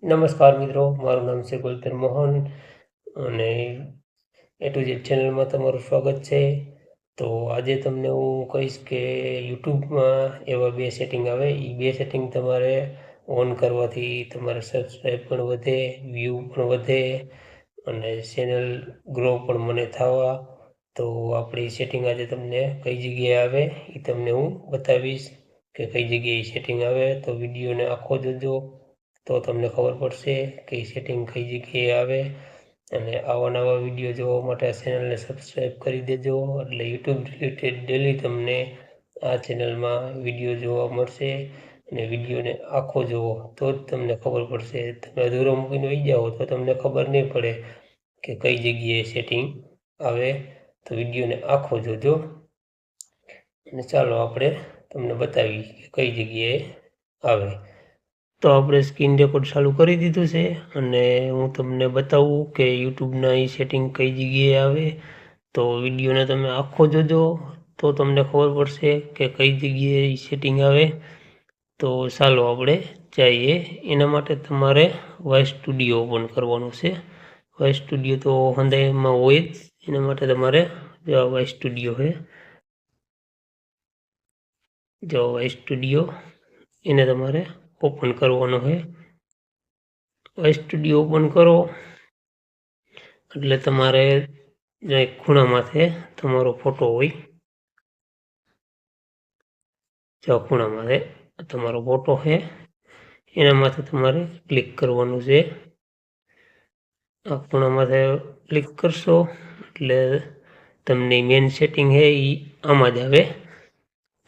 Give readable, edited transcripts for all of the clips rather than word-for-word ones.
નમસ્કાર મિત્રો, મારું નામ છે ગુલતર મોહન અને એ ટુ ઝેડ ચેનલમાં તમારું સ્વાગત છે. તો આજે તમને હું કહીશ કે યુટ્યુબમાં એવા બે સેટિંગ આવે, એ બે સેટિંગ તમારે ઓન કરવાથી તમારે સબસ્ક્રાઈબ પણ વધે, વ્યૂ પણ વધે અને ચેનલ ગ્રો પણ મને થવા. તો આપણી સેટિંગ આજે તમને કઈ જગ્યાએ આવે એ તમને હું બતાવીશ કે કઈ જગ્યાએ સેટિંગ આવે. તો વિડીયોને આખો જોજો તો તમને ખબર પડશે કે સેટિંગ કઈ જગ્યાએ આવે. અને આવા નવા વિડીયો જોવા માટે ચેનલને સબસ્ક્રાઈબ કરી દેજો, એટલે યુટ્યુબ રિલેટેડ ડેલી તમને આ ચેનલમાં વિડીયો જોવા મળશે. અને વિડીયોને આખો જુઓ તો જ તમને ખબર પડશે. તમે અધૂરો મૂકીને વહી જાઓ તો તમને ખબર નહીં પડે કે કઈ જગ્યાએ સેટિંગ આવે. તો વિડીયોને આખો જોજો અને ચાલો આપણે તમને બતાવી કે કઈ જગ્યાએ આવે. તો આપણે સ્ક્રીન રેકોર્ડ ચાલુ કરી દીધું છે અને હું તમને બતાવું કે યુટ્યુબના એ સેટિંગ કઈ જગ્યાએ આવે. તો વિડીયોને તમે આખો જોજો તો તમને ખબર પડશે કે કઈ જગ્યાએ એ સેટિંગ આવે. તો ચાલો આપણે જઈએ. એના માટે તમારે વોઇસ સ્ટુડિયો ઓપન કરવાનું છે. વોઇસ સ્ટુડિયો તો હંધાઈમાં હોય જ, એના માટે તમારે જો વોઇસ સ્ટુડિયો છે, જો વોઇસ સ્ટુડિયો એને તમારે ઓપન કરવાનો છે. વોઇસ સ્ટુડિયો ઓપન કરો એટલે તમારે એક ખૂણામાંથી તમારો ફોટો હોય, જો ખૂણામાંથી તમારો ફોટો છે એના માથે તમારે ક્લિક કરવાનું છે. આ ખૂણામાંથી ક્લિક કરશો એટલે તમને મેન સેટિંગ છે એ આમાં જ આવે.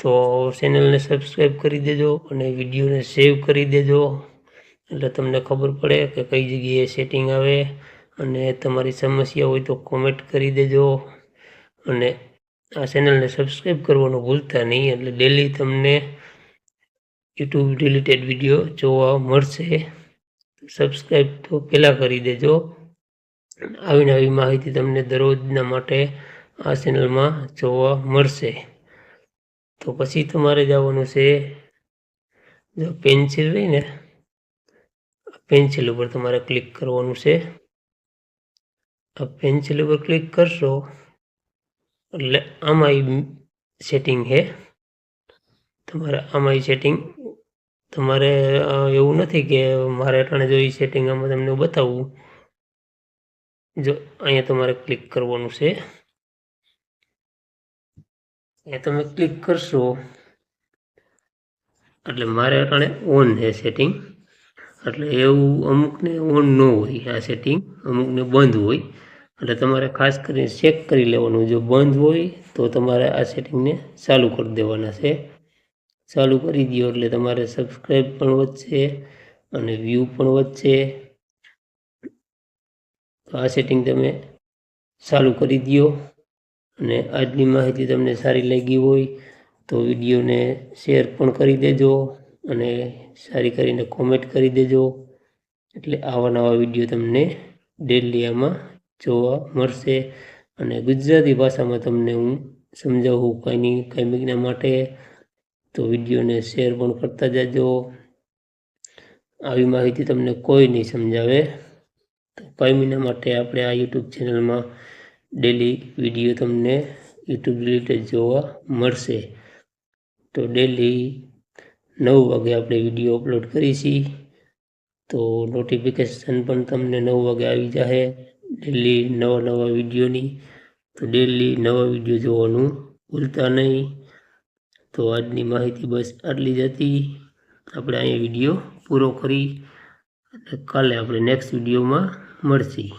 તો ચેનલને સબસ્ક્રાઈબ કરી દેજો અને વિડીયોને સેવ કરી દેજો, એટલે તમને ખબર પડે કે કઈ જગ્યાએ સેટિંગ આવે. અને તમારી સમસ્યા હોય તો કોમેન્ટ કરી દેજો અને આ ચેનલને સબસ્ક્રાઈબ કરવાનું ભૂલતા નહીં, એટલે ડેલી તમને યુટ્યુબ રિલેટેડ વિડીયો જોવા મળશે. સબસ્ક્રાઈબ તો પહેલાં કરી દેજો. આવી નવી માહિતી તમને દરરોજના માટે આ ચેનલમાં જોવા મળશે. તો પછી તમારે જવાનું છે, જો પેન્સિલ રહી ને, પેન્સિલ ઉપર તમારે ક્લિક કરવાનું છે. આ પેન્સિલ ઉપર ક્લિક કરશો એટલે આમાં સેટિંગ છે. તમારે આમાં સેટિંગ તમારે એવું નથી કે મારે અટાણે જો એ સેટિંગ આમાં તમને બતાવું. જો અહીંયા તમારે ક્લિક કરવાનું છે. એ તમે ક્લિક કરશો એટલે મારે અટાણે ઓન છે સેટિંગ, એટલે એવું અમુકને ઓન ન હોય આ સેટિંગ, અમુકને બંધ હોય. એટલે તમારે ખાસ કરીને ચેક કરી લેવાનું. જો બંધ હોય તો તમારે આ સેટિંગને ચાલુ કરી દેવાના છે. ચાલુ કરી દો એટલે તમારે સબસ્ક્રાઈબ પણ વધશે અને વ્યૂ પણ વધશે. તો આ સેટિંગ તમે ચાલુ કરી દો. અને આજની માહિતી તમને સારી લાગી હોય તો વિડીયોને શેર પણ કરી દેજો અને સારી કરીને કોમેન્ટ કરી દેજો, એટલે આવા નવા વિડીયો તમને ડેલી આમાં જોવા મળશે. અને ગુજરાતી ભાષામાં તમને હું સમજાવું કાંઈ મહિના માટે. તો વિડીયોને શેર પણ કરતા જજો. આવી માહિતી તમને કોઈ નહીં સમજાવે. તો કાયમીના માટે આપણે આ યુટ્યુબ ચેનલમાં ડેલી વિડીયો તમને યુટ્યુબ રિલેટેડ જોવા મળશે. તો ડેલી 9 વાગે આપણે વિડીયો અપલોડ કરીશી. તો નોટિફિકેશન પણ તમને 9 વાગે આવી જશે ડેલી નવા વિડીયોની. તો ડેલી નવા વિડીયો જોવાનું ભૂલતા નહીં. તો આજની માહિતી બસ આટલી જ હતી. આપણે અહીંયા વિડીયો પૂરો કરી કાલે આપણે નેક્સ્ટ વિડીયોમાં મળશી.